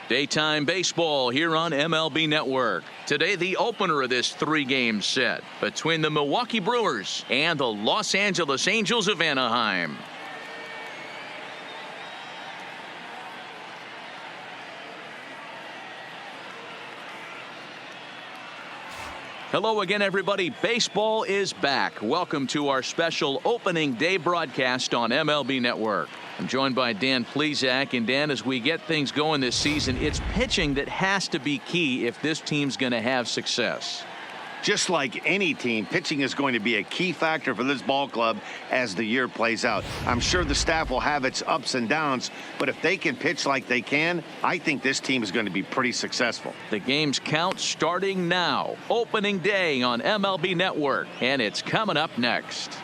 Daytime baseball here on MLB Network. Today, the opener of this three-game set between the Milwaukee Brewers and the Los Angeles Angels of Anaheim. Hello again, everybody. Baseball is back. Welcome to our special opening day broadcast on MLB Network. I'm joined by Dan Plesac. And Dan, as we get things going this season, it's pitching that has to be key if this team's going to have success. Just like any team, pitching is going to be a key factor for this ball club as the year plays out. I'm sure the staff will have its ups and downs, but if they can pitch like they can, I think this team is going to be pretty successful. The game's count starting now. Opening day on MLB Network, and it's coming up next.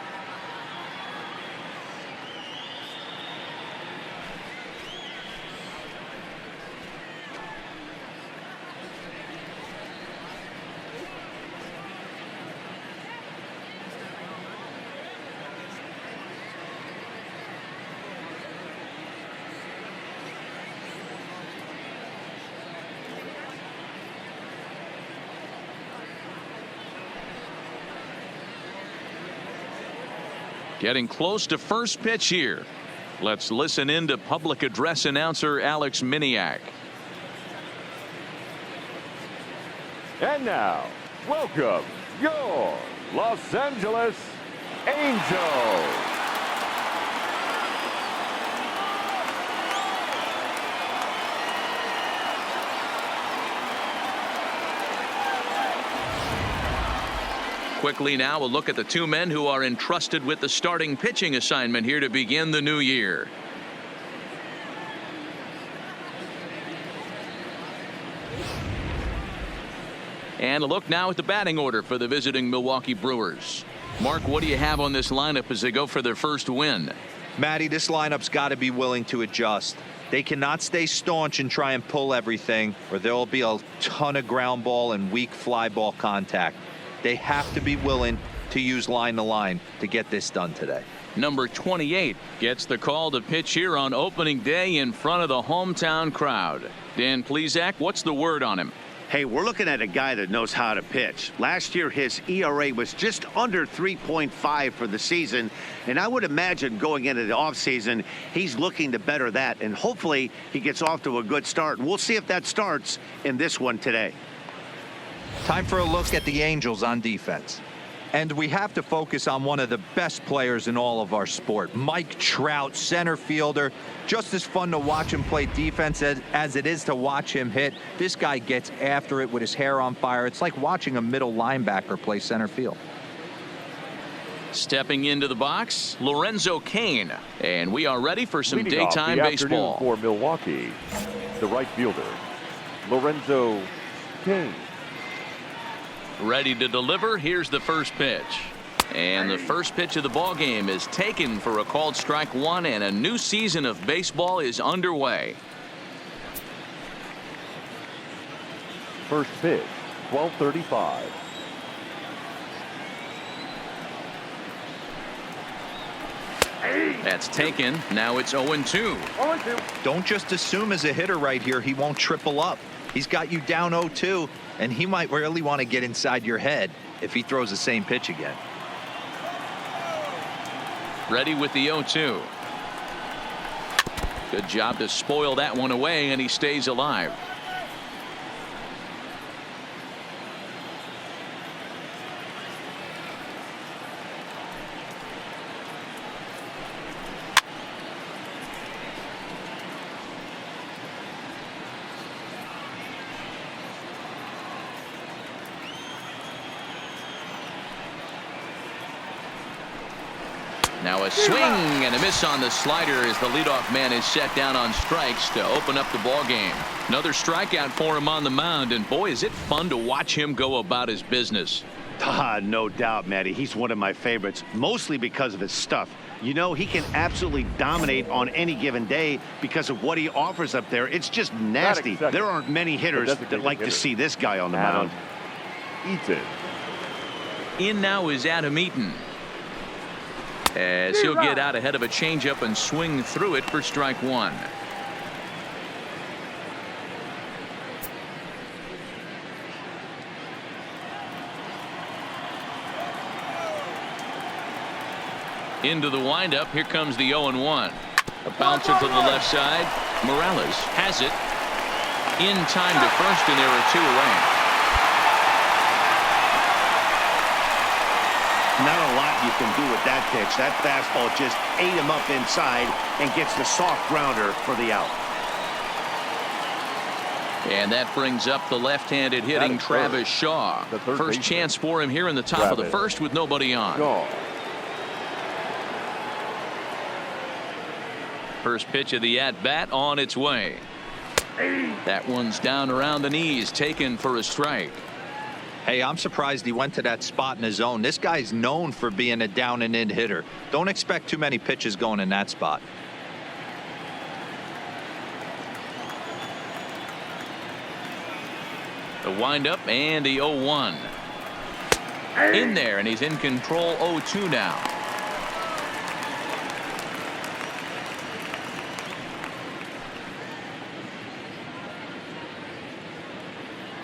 Getting close to first pitch here. Let's listen in to public address announcer Alex Miniak. And now, welcome your Los Angeles Angels. Quickly now, a look at the two men who are entrusted with the starting pitching assignment here to begin the new year. And a look now at the batting order for the visiting Milwaukee Brewers. Mark, what do you have on this lineup as they go for their first win? Matty, this lineup's got to be willing to adjust. They cannot stay staunch and try and pull everything, or there will be a ton of ground ball and weak fly ball contact. They have to be willing to use line to line to get this done today. Number 28 gets the call to pitch here on opening day in front of the hometown crowd. Dan Plesac, what's the word on him? Hey, we're looking at a guy that knows how to pitch. Last year, his ERA was just under 3.5 for the season, and I would imagine going into the offseason, he's looking to better that, and hopefully he gets off to a good start. We'll see if that starts in this one today. Time for a look at the Angels on defense. And we have to focus on one of the best players in all of our sport. Mike Trout, center fielder. Just as fun to watch him play defense as it is to watch him hit. This guy gets after it with his hair on fire. It's like watching a middle linebacker play center field. Stepping into the box, Lorenzo Cain. And we are ready for some Leading daytime off the baseball. For Milwaukee, the right fielder, Lorenzo Cain. Ready to deliver. Here's the first pitch. And the first pitch of the ball game is taken for a called strike one, and a new season of baseball is underway. First pitch, 12:35. That's taken. Now it's 0-2. Don't just assume as a hitter right here he won't triple up. He's got you down 0-2, and he might really want to get inside your head if he throws the same pitch again. Ready with the 0-2. Good job to spoil that one away, and he stays alive. Now a swing and a miss on the slider as the leadoff man is set down on strikes to open up the ball game. Another strikeout for him on the mound, and boy, is it fun to watch him go about his business. No doubt, Matty. He's one of my favorites, mostly because of his stuff. You know, he can absolutely dominate on any given day because of what he offers up there. It's just nasty. There aren't many hitters that like to see this guy on the mound. Eaton. In now is Adam Eaton, as he'll get out ahead of a changeup and swing through it for strike one. Into the windup. Here comes the 0-1. A bouncer to the left side. Morales has it in time to first, and there are 2 away. Not a lot you can do with that pitch. That fastball just ate him up inside and gets the soft grounder for the out. And that brings up the left-handed hitting Travis Shaw. First chance for him here in the top of the first with nobody on. First pitch of the at-bat on its way. That one's down around the knees, taken for a strike. Hey, I'm surprised he went to that spot in his zone. This guy's known for being a down and in hitter. Don't expect too many pitches going in that spot. The windup and the 0-1. In there, and he's in control. 0-2 now.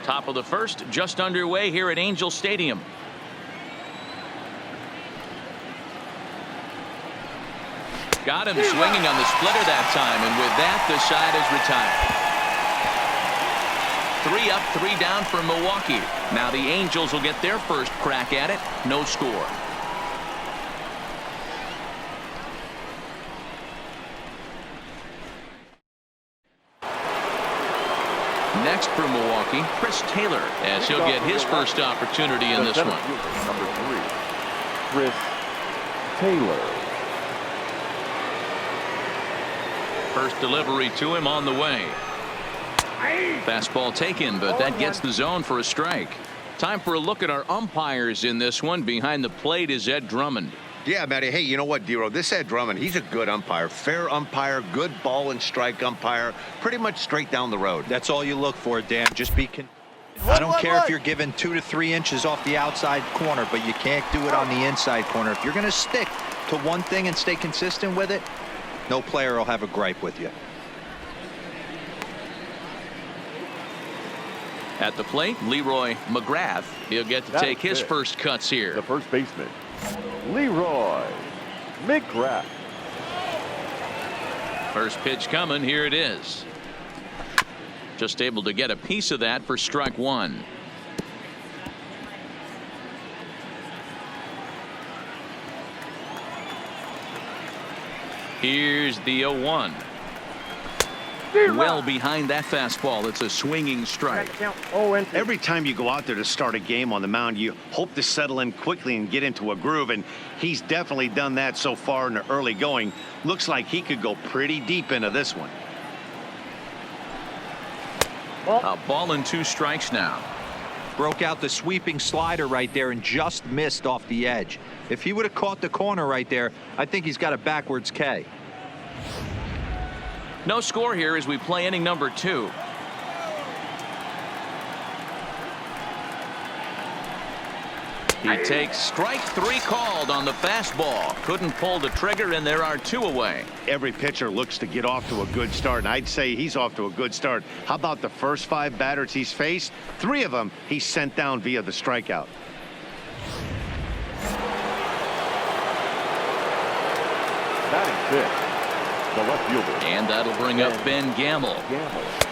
Top of the first, just underway here at Angel Stadium. Got him swinging on the splitter that time, and with that, the side is retired. 3 up, 3 down for Milwaukee. Now the Angels will get their first crack at it. No score. Next for Milwaukee, Chris Taylor, as he'll get his first opportunity in this one. Number 3, Chris Taylor. First delivery to him on the way. Fastball taken, but that gets the zone for a strike. Time for a look at our umpires in this one. Behind the plate is Ed Drummond. Yeah, Matty. Hey, you know what, Dero? This Ed Drummond, he's a good umpire. Fair umpire, good ball and strike umpire. Pretty much straight down the road. That's all you look for, Dan. Just be I don't care if you're given 2 to 3 inches off the outside corner, but you can't do it on the inside corner. If you're going to stick to one thing and stay consistent with it, no player will have a gripe with you. At the plate, Leroy McGrath. He'll get to take his first cuts here. The first baseman, Leroy McGrath. First pitch coming. Here it is. Just able to get a piece of that for strike 1. Here's the 0-1. Well behind that fastball. It's a swinging strike. Every time you go out there to start a game on the mound, you hope to settle in quickly and get into a groove, and he's definitely done that so far in the early going. Looks like he could go pretty deep into this one. A ball and 2 strikes now. Broke out the sweeping slider right there and just missed off the edge. If he would have caught the corner right there, I think he's got a backwards K. No score here as we play inning number 2. He takes strike 3 called on the fastball. Couldn't pull the trigger, and there are 2 away. Every pitcher looks to get off to a good start, and I'd say he's off to a good start. How about the first 5 batters he's faced? 3 of them he's sent down via the strikeout. Batting 5th, the left fielder. And that'll bring up Ben Gamble,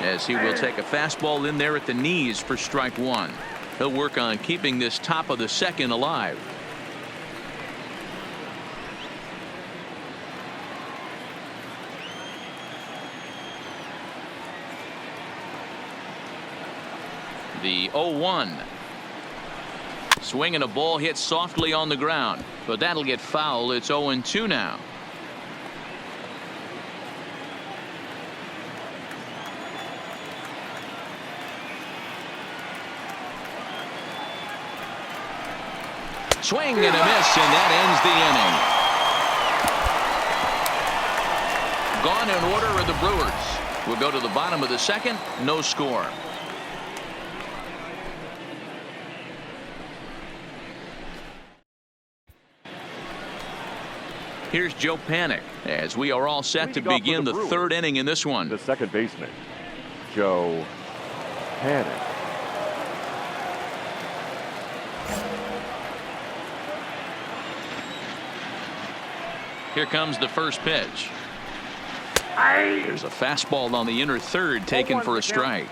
as he will take a fastball in there at the knees for strike 1. He'll work on keeping this top of the second alive. The 0-1. Swing and a ball hit softly on the ground, but that'll get foul. It's 0-2 now. Swing and a miss, and that ends the inning. Gone in order are the Brewers. We'll go to the bottom of the second. No score. Here's Joe Panik as we are all set to begin the 3rd inning in this one. The second baseman, Joe Panik. Here comes the first pitch. There's a fastball on the inner third taken for a strike.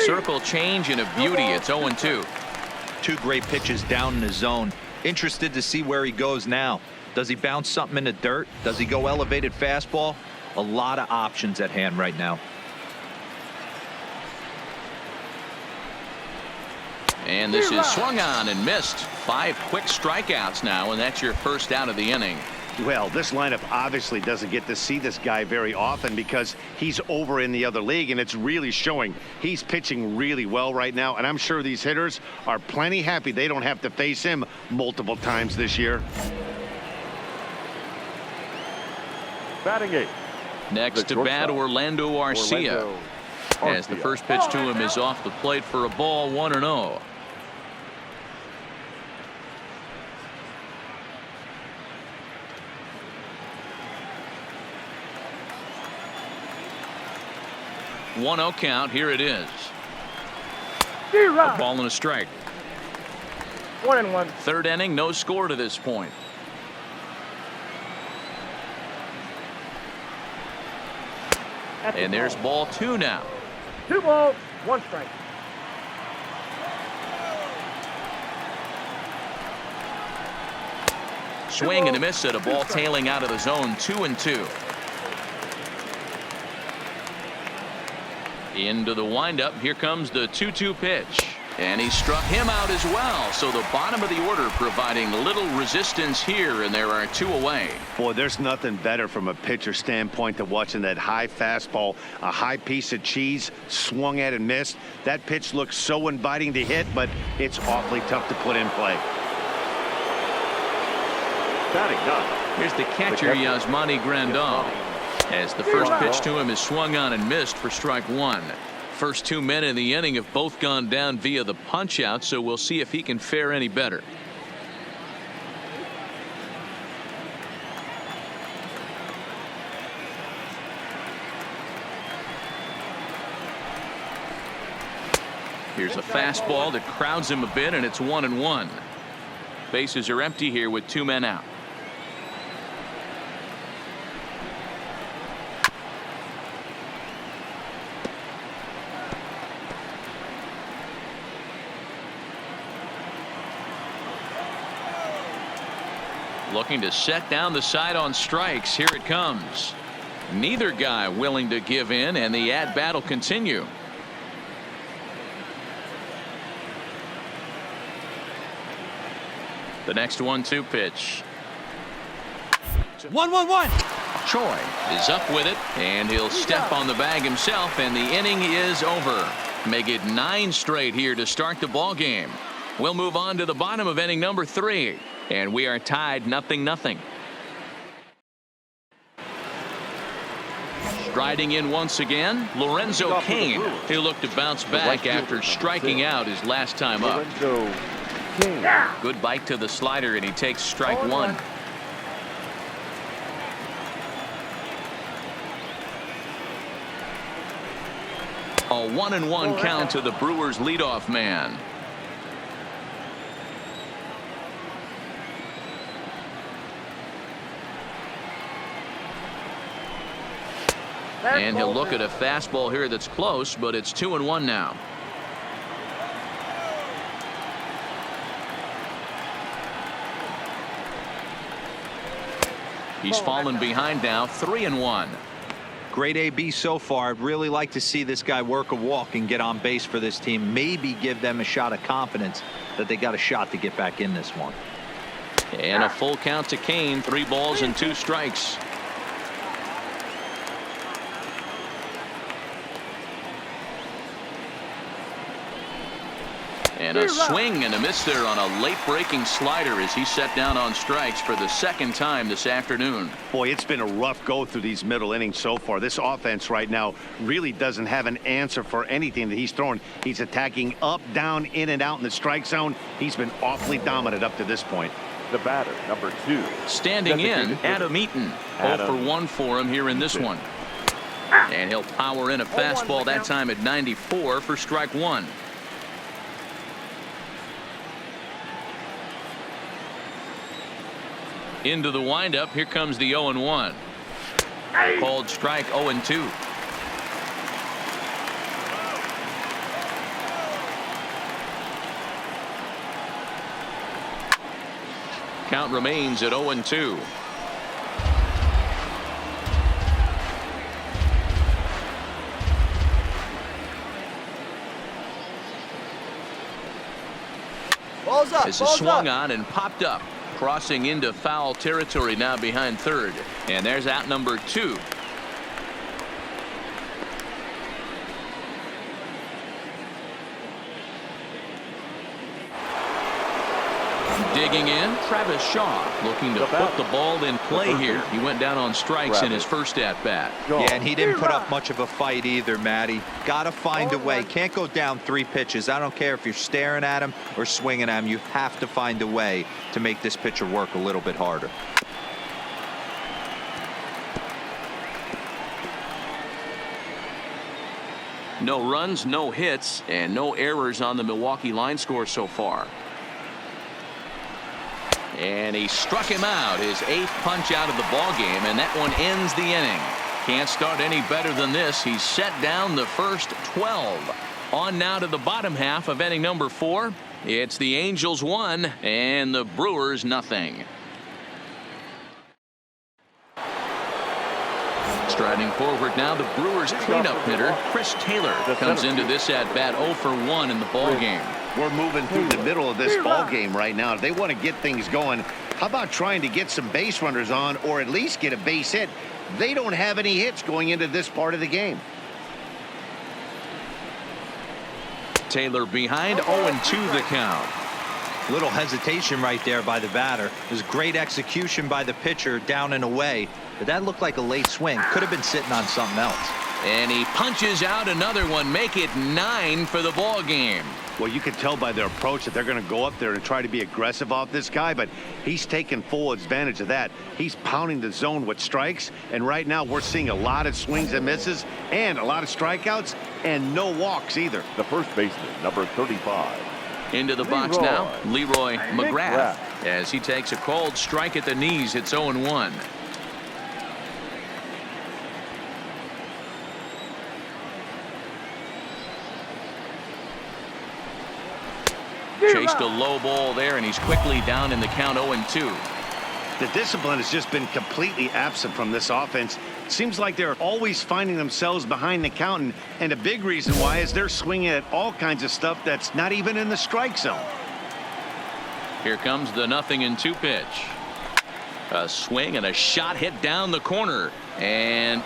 Circle change and a beauty. It's 0-2. Two great pitches down in the zone. Interested to see where he goes now. Does he bounce something in the dirt? Does he go elevated fastball? A lot of options at hand right now. And this is swung on and missed. 5 quick strikeouts now, and that's your first out of the inning. Well, this lineup obviously doesn't get to see this guy very often because he's over in the other league, and it's really showing. He's pitching really well right now, and I'm sure these hitters are plenty happy they don't have to face him multiple times this year. Batting 8. Next to bat, Orlando Arcia. As the first pitch to him is off the plate for a ball, 1-0. One-0 count. Here it is. A ball and a strike. 1-1. Third inning, no score to this point. And there's ball 2 now. 2 balls, 1 strike. Swing and a miss at a ball tailing out of the zone. 2-2. Into the windup. Here comes the 2-2 pitch. And he struck him out as well. So the bottom of the order providing little resistance here, and there are 2 away. Boy, there's nothing better from a pitcher standpoint than watching that high fastball, a high piece of cheese swung at and missed. That pitch looks so inviting to hit, but it's awfully tough to put in play. Batting 9. Here's the catcher, Yasmani Grandal. As the first pitch to him is swung on and missed for strike 1. First 2 men in the inning have both gone down via the punch out, so we'll see if he can fare any better. Here's a fastball that crowds him a bit, and it's 1-1. Bases are empty here with 2 men out. Looking to set down the side on strikes. Here it comes. Neither guy willing to give in, and the at-bat will continue. The next 1-2 pitch. 1-1-1. Choi is up with it, and he'll step on the bag himself, and the inning is over. Make it 9 straight here to start the ball game. We'll move on to the bottom of inning number 3. And we are tied 0-0. Striding in once again, Lorenzo Cain. He'll look to bounce back after striking out his last time up. Good bite to the slider, and he takes strike 1. A 1-1 count to the Brewers leadoff man. And he'll look at a fastball here that's close, but it's 2-1 now. He's fallen behind now, 3-1. Great AB so far. I'd really like to see this guy work a walk and get on base for this team. Maybe give them a shot of confidence that they got a shot to get back in this one. And a full count to Cain. 3 balls and 2 strikes. And a swing and a miss there on a late breaking slider as he set down on strikes for the 2nd time this afternoon. Boy, it's been a rough go through these middle innings so far. This offense right now really doesn't have an answer for anything that he's throwing. He's attacking up, down, in and out in the strike zone. He's been awfully dominant up to this point. The batter, number 2. Standing in, Adam Eaton. 0 for 1 for him here in this one. And he'll power in a fastball that time at 94 for strike one. Into the windup. Here comes the 0-1. Called strike 0-2. Count remains at 0-2. Balls up. This is swung on and popped up. Crossing into foul territory now behind third. And there's out number 2. Digging in, Travis Shaw looking to put the ball in play here. He went down on strikes in his first at bat. Yeah, and he didn't put up much of a fight either, Matty. Got to find a way. Can't go down 3 pitches. I don't care if you're staring at him or swinging at him. You have to find a way to make this pitcher work a little bit harder. No runs, no hits, and no errors on the Milwaukee line score so far. And he struck him out, his 8th punch out of the ball game, and that one ends the inning. Can't start any better than this. He's set down the first 12. On now to the bottom half of inning number 4. It's the Angels 1 and the Brewers nothing. Striding forward now, the Brewers cleanup hitter Chris Taylor comes into this at bat 0 for 1 in the ball game. We're moving through the middle of this ball game right now. If they want to get things going, how about trying to get some base runners on or at least get a base hit? They don't have any hits going into this part of the game. Taylor behind 0-2 the count. Little hesitation right there by the batter. It was great execution by the pitcher down and away, but that looked like a late swing. Could have been sitting on something else. And he punches out another one, make it 9 for the ball game. Well, you can tell by their approach that they're going to go up there and try to be aggressive off this guy, but he's taking full advantage of that. He's pounding the zone with strikes, and right now we're seeing a lot of swings and misses and a lot of strikeouts and no walks either. The first baseman, number 35. Into the box now, Leroy McGrath, as he takes a called strike at the knees. It's 0-1. Chased a low ball there, and he's quickly down in the count 0-2. The discipline has just been completely absent from this offense. Seems like they're always finding themselves behind the count, and a big reason why is they're swinging at all kinds of stuff that's not even in the strike zone. Here comes the 0-2 pitch. A swing and a shot hit down the corner, and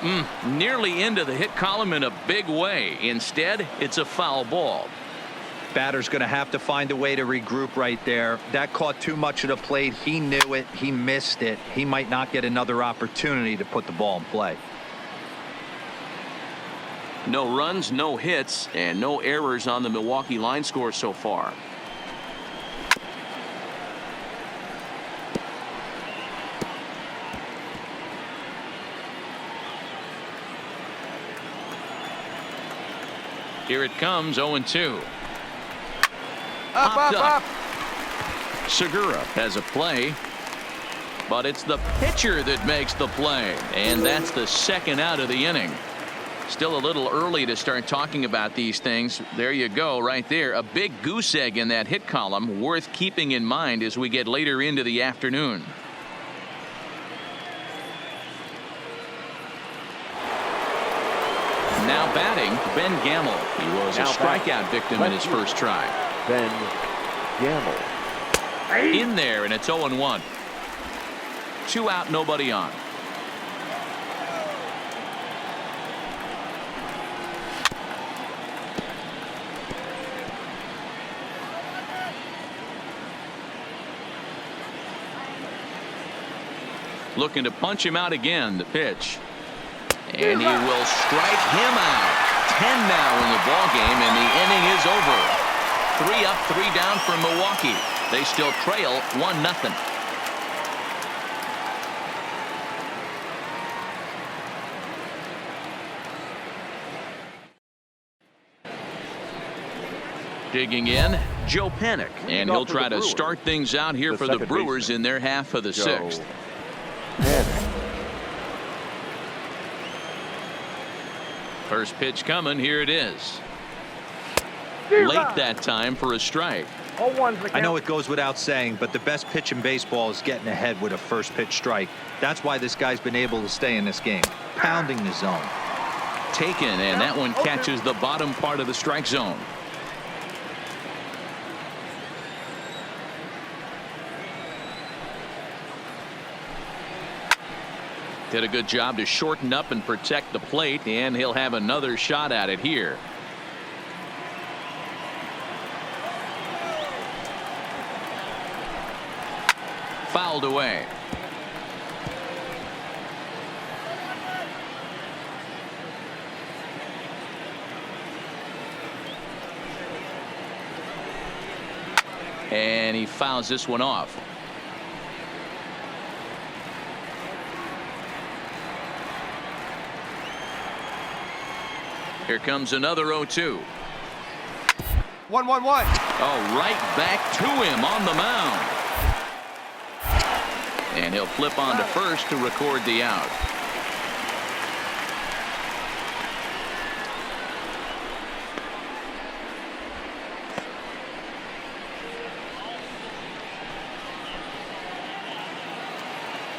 nearly into the hit column in a big way. Instead, it's a foul ball. Batter's going to have to find a way to regroup right there. That caught too much of the plate. He knew it. He missed it. He might not get another opportunity to put the ball in play. No runs, no hits, and no errors on the Milwaukee line score so far. Here it comes, 0-2. Up. Segura has a play, but it's the pitcher that makes the play, and that's the second out of the inning. Still a little early to start talking about these things. There you go, right there. A big goose egg in that hit column, worth keeping in mind as we get later into the afternoon. Now batting, Ben Gamble. He was a strikeout victim in his first try. Ben Gamble. In there, and it's 0-1. 2 out, nobody on. Looking to punch him out again, the pitch. And he will strike him out. 10 now in the ball game, and the inning is over. 3 up, 3 down for Milwaukee. They still trail 1-0. Digging in, Joe Panic, and he'll try to start things out here for the Brewers in their half of the sixth. First pitch coming. Here it is. Late that time for a strike. I know it goes without saying, but the best pitch in baseball is getting ahead with a first pitch strike. That's why this guy's been able to stay in this game, pounding the zone. Taken, and that one catches the bottom part of the strike zone. Did a good job to shorten up and protect the plate, and he'll have another shot at it here. Fouled away. And he fouls this one off. Here comes another 0-2. 1-1-1. Oh, right back to him on the mound. And he'll flip on to first to record the out.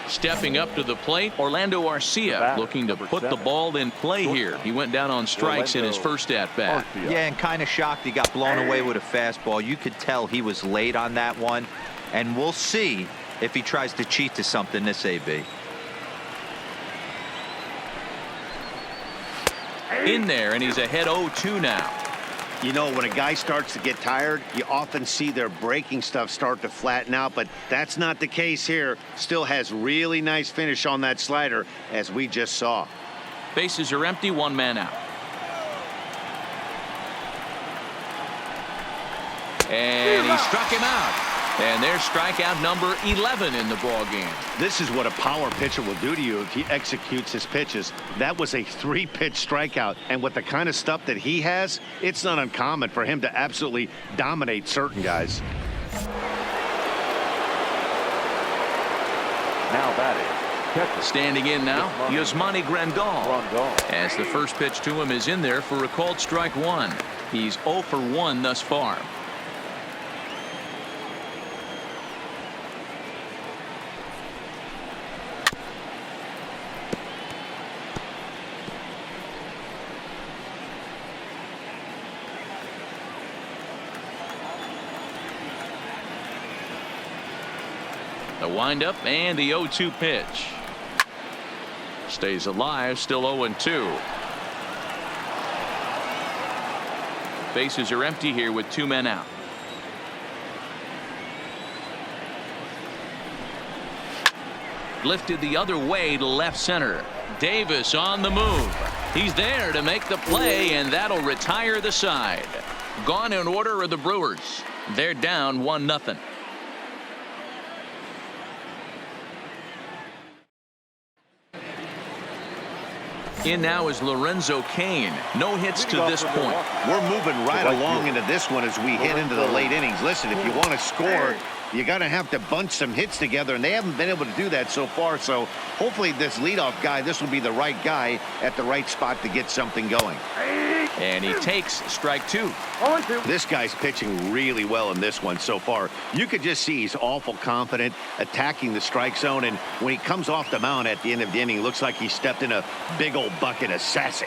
Stepping up to the plate, Orlando Arcia looking to put the ball in play here. He went down on strikes in his first at bat. Yeah, and kind of shocked he got blown away with a fastball. You could tell he was late on that one, and we'll see if he tries to cheat to something this AB. In there, and he's ahead 0-2 now. You know, when a guy starts to get tired, you often see their breaking stuff start to flatten out, but that's not the case here. Still has really nice finish on that slider, as we just saw. Bases are empty, one man out. And he struck him out. And there's strikeout number 11 in the ball game. This is what a power pitcher will do to you if he executes his pitches. That was a 3-pitch strikeout, and with the kind of stuff that he has, it's not uncommon for him to absolutely dominate certain guys. Now batting. Standing in now, Yasmani Grandal. As the first pitch to him is in there for a called strike one. He's 0 for 1 thus far. The windup and the 0-2 pitch. Stays alive, still 0-2. Bases are empty here with 2 men out. Lifted the other way to left center. Davis on the move. He's there to make the play, and that'll retire the side. Gone in order are the Brewers. They're down 1-0. In now is Lorenzo Cain. No hits to this point. We're moving right along into this one as we hit into the late innings. Listen, if you want to score, you got to have to bunch some hits together, and they haven't been able to do that so far. So hopefully this leadoff guy, this will be the right guy at the right spot to get something going. And he takes strike 2. This guy's pitching really well in this one so far. You could just see he's awful confident attacking the strike zone, and when he comes off the mound at the end of the inning, it looks like he stepped in a big old bucket of sassy.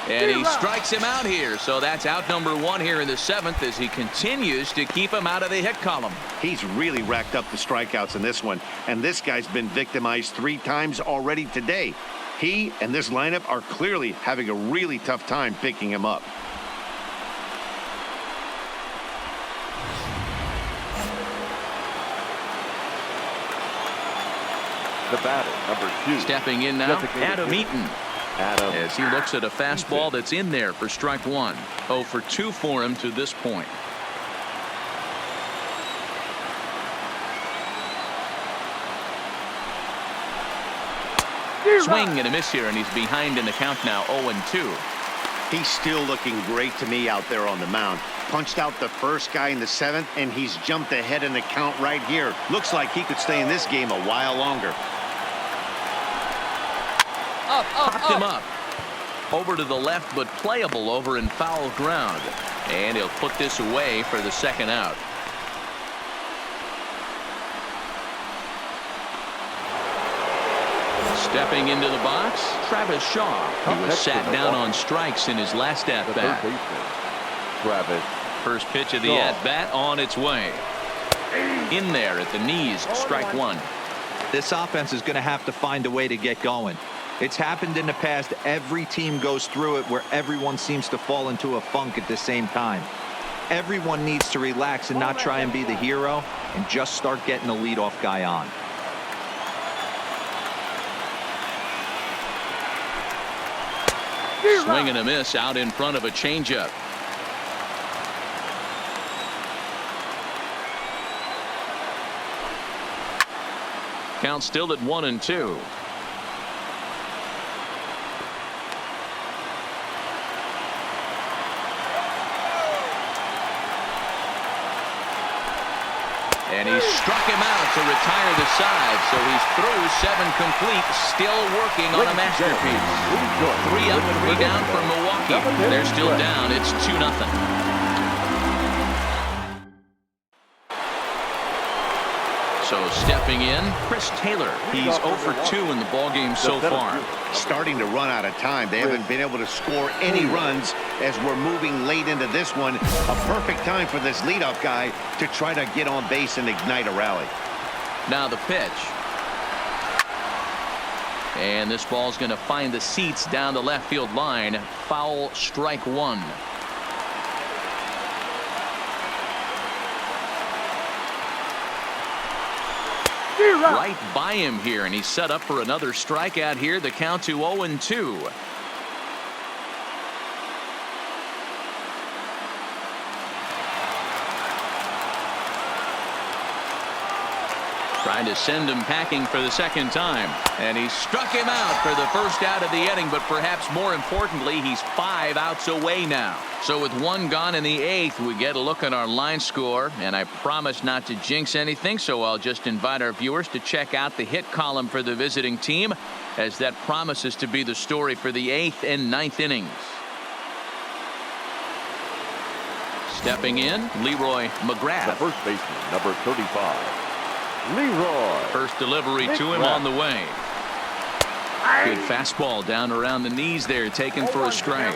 And he strikes him out here, so that's out number 1 here in the 7th as he continues to keep him out of the hit column. He's really racked up the strikeouts in this one, and this guy's been victimized 3 times already today. He and this lineup are clearly having a really tough time picking him up. The batter, number 2. Stepping in now, Adam Eaton. As he looks at a fastball that's in there for strike 1. 0 for 2 for him to this point. Swing and a miss here, and he's behind in the count now, 0-2. He's still looking great to me out there on the mound. Punched out the first guy in the 7th, and he's jumped ahead in the count right here. Looks like he could stay in this game a while longer. Popped him up. Over to the left, but playable over in foul ground. And he'll put this away for the 2nd out. Stepping into the box, Travis Shaw. He was sat down on strikes in his last at-bat. Travis. First pitch of the at-bat on its way. In there at the knees, strike 1. This offense is going to have to find a way to get going. It's happened in the past. Every team goes through it where everyone seems to fall into a funk at the same time. Everyone needs to relax and not try and be the hero and just start getting the leadoff guy on. Swing and a miss out in front of a changeup. Count still at 1-2. And he struck him out to retire the side, so he's through 7 complete, still working on a masterpiece. 3 up, 3 down for Milwaukee. They're still down. It's 2-0. So stepping in, Chris Taylor. He's 0 for 2 in the ballgame so far. Starting to run out of time. They haven't been able to score any runs as we're moving late into this one. A perfect time for this leadoff guy to try to get on base and ignite a rally. Now the pitch. And this ball's going to find the seats down the left field line. Foul, strike 1. Right by him here, and he's set up for another strikeout here. The count to 0-2. Trying to send him packing for the 2nd time, and he struck him out for the 1st out of the inning, but perhaps more importantly, he's 5 outs away now. So with 1 gone in the 8th, we get a look at our line score, and I promise not to jinx anything, so I'll just invite our viewers to check out the hit column for the visiting team, as that promises to be the story for the 8th and 9th innings. Stepping in, Leroy McGrath. The first baseman, number 35. Leroy. First delivery to him on the way. Good fastball down around the knees there, taken for a strike.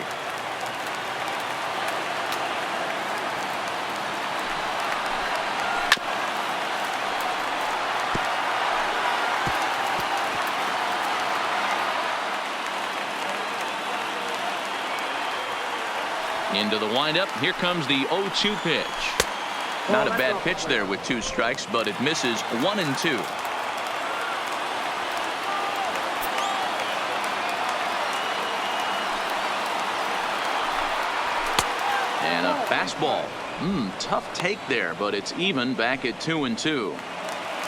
Into the windup. Here comes the 0-2 pitch. Not a bad pitch there with 2 strikes, but it misses 1-2. And a fastball. Tough take there, but it's even back at 2-2.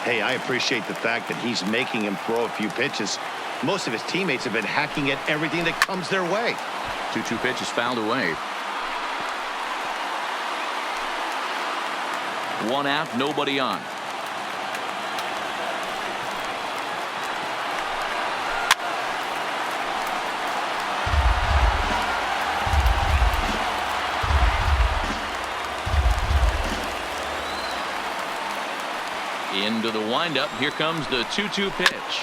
Hey, I appreciate the fact that he's making him throw a few pitches. Most of his teammates have been hacking at everything that comes their way. 2-2 pitch is fouled away. 1 out, nobody on. Into the windup. Here comes the 2-2 pitch.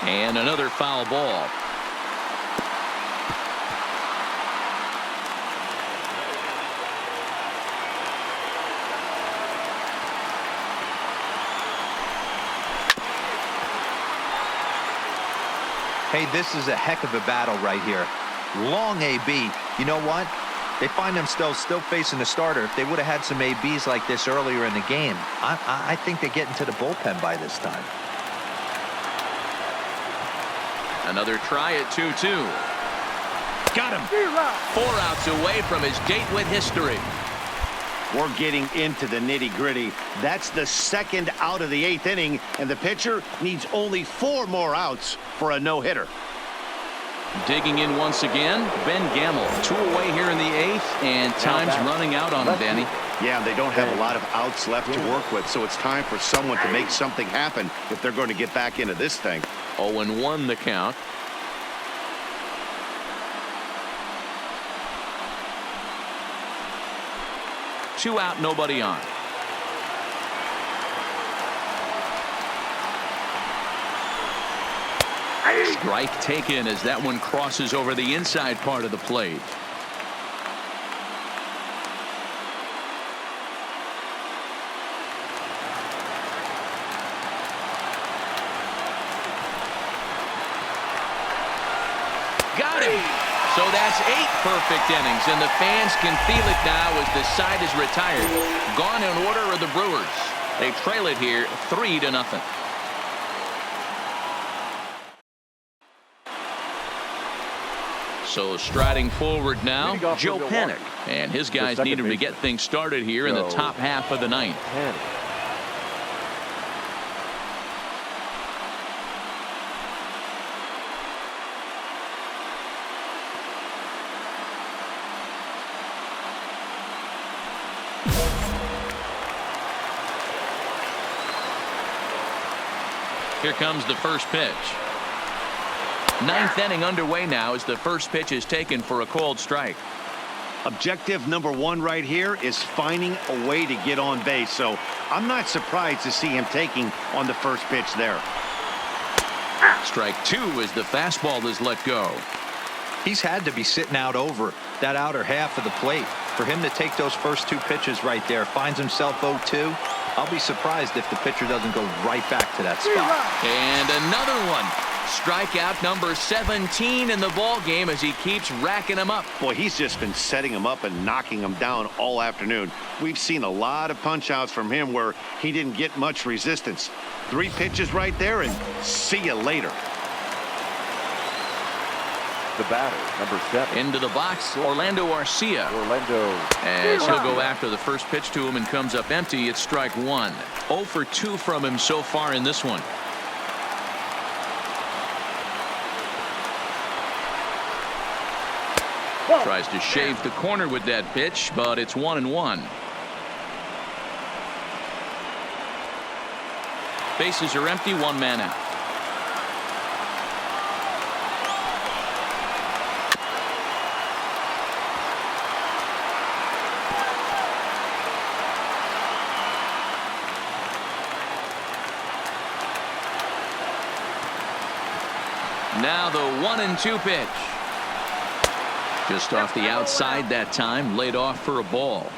And another foul ball. Hey, this is a heck of a battle right here. Long AB. You know what? They find themselves still facing the starter. If they would have had some ABs like this earlier in the game, I think they get into the bullpen by this time. Another try at 2-2. Got him. 4 outs away from his date with history. We're getting into the nitty-gritty. That's the 2nd out of the 8th inning, and the pitcher needs only 4 more outs for a no-hitter. Digging in once again, Ben Gamble. 2 away here in the 8th, and time's running out on him, Danny. Yeah, they don't have a lot of outs left to work with, so it's time for someone to make something happen if they're going to get back into this thing. 0-1 the count. Two out, nobody on. Strike taken as that one crosses over the inside part of the plate. Got him. So that's 8 perfect innings, and the fans can feel it now as the side is retired. Gone in order are the Brewers. They trail it here 3-0. So striding forward now, Joe Panic. And his guys need him to get things started here in the top half of the 9th. Here comes the first pitch. 9th inning underway now as the first pitch is taken for a called strike. Objective number 1 right here is finding a way to get on base. So I'm not surprised to see him taking on the first pitch there. Strike 2 as the fastball is let go. He's had to be sitting out over that outer half of the plate. For him to take those first 2 pitches right there, finds himself 0-2. I'll be surprised if the pitcher doesn't go right back to that spot. And another one. Strikeout number 17 in the ball game as he keeps racking them up. Boy, he's just been setting them up and knocking them down all afternoon. We've seen a lot of punch outs from him where he didn't get much resistance. 3 pitches right there, and see you later. The batter, number 7. Into the box, Orlando Arcia. Orlando. As he'll go after the first pitch to him and comes up empty. It's strike 1. 0 for 2 from him so far in this one. Tries to shave the corner with that pitch, but it's 1-1. Bases are empty, 1 man out. Now the 1-2 pitch. Just off the outside that time, laid off for a ball.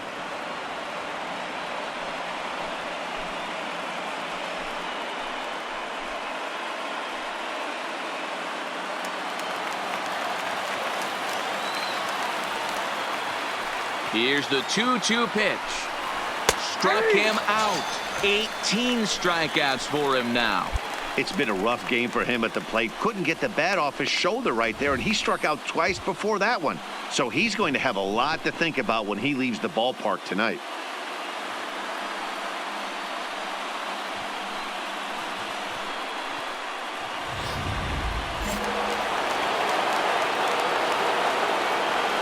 Here's the 2-2 pitch. Struck him out. 18 strikeouts for him now. It's been a rough game for him at the plate. Couldn't get the bat off his shoulder right there, and he struck out twice before that one. So he's going to have a lot to think about when he leaves the ballpark tonight.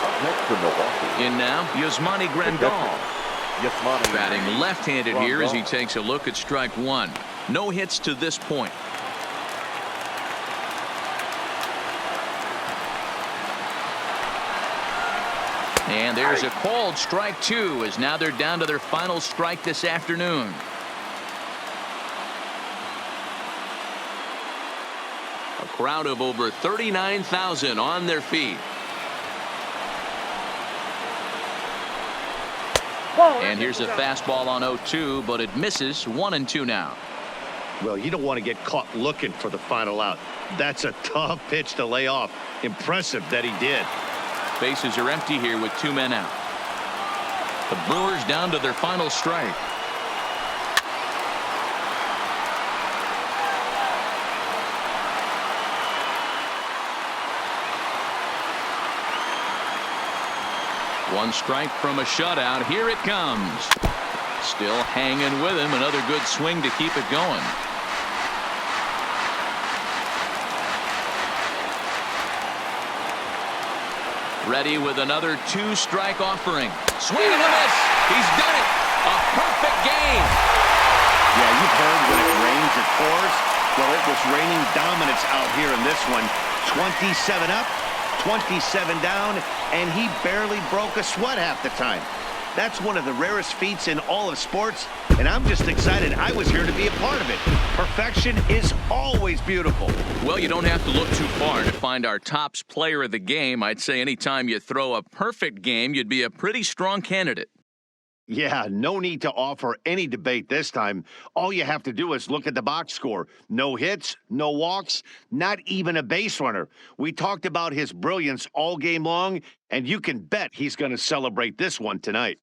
Up next for Milwaukee. In now, Yasmani Grandal. Yasmani. Batting left-handed here as he takes a look at strike 1. No hits to this point. And there's a called strike 2 as now they're down to their final strike this afternoon. A crowd of over 39,000 on their feet. And here's a fastball on 0-2, but it misses. 1-2 now. Well, you don't want to get caught looking for the final out. That's a tough pitch to lay off. Impressive that he did. Bases are empty here with 2 men out. The Brewers down to their final strike. One strike from a shutout. Here it comes. Still hanging with him. Another good swing to keep it going. Freddy with another 2-strike offering. Swing and a miss. He's done it. A perfect game. Yeah, you've heard when it rains, it pours. Well, it was raining dominance out here in this one. 27 up, 27 down, and he barely broke a sweat half the time. That's one of the rarest feats in all of sports, and I'm just excited I was here to be a part of it. Perfection is always beautiful. Well, you don't have to look too far to find our tops player of the game. I'd say anytime you throw a perfect game, you'd be a pretty strong candidate. Yeah, no need to offer any debate this time. All you have to do is look at the box score. No hits, no walks, not even a base runner. We talked about his brilliance all game long, and you can bet he's going to celebrate this one tonight.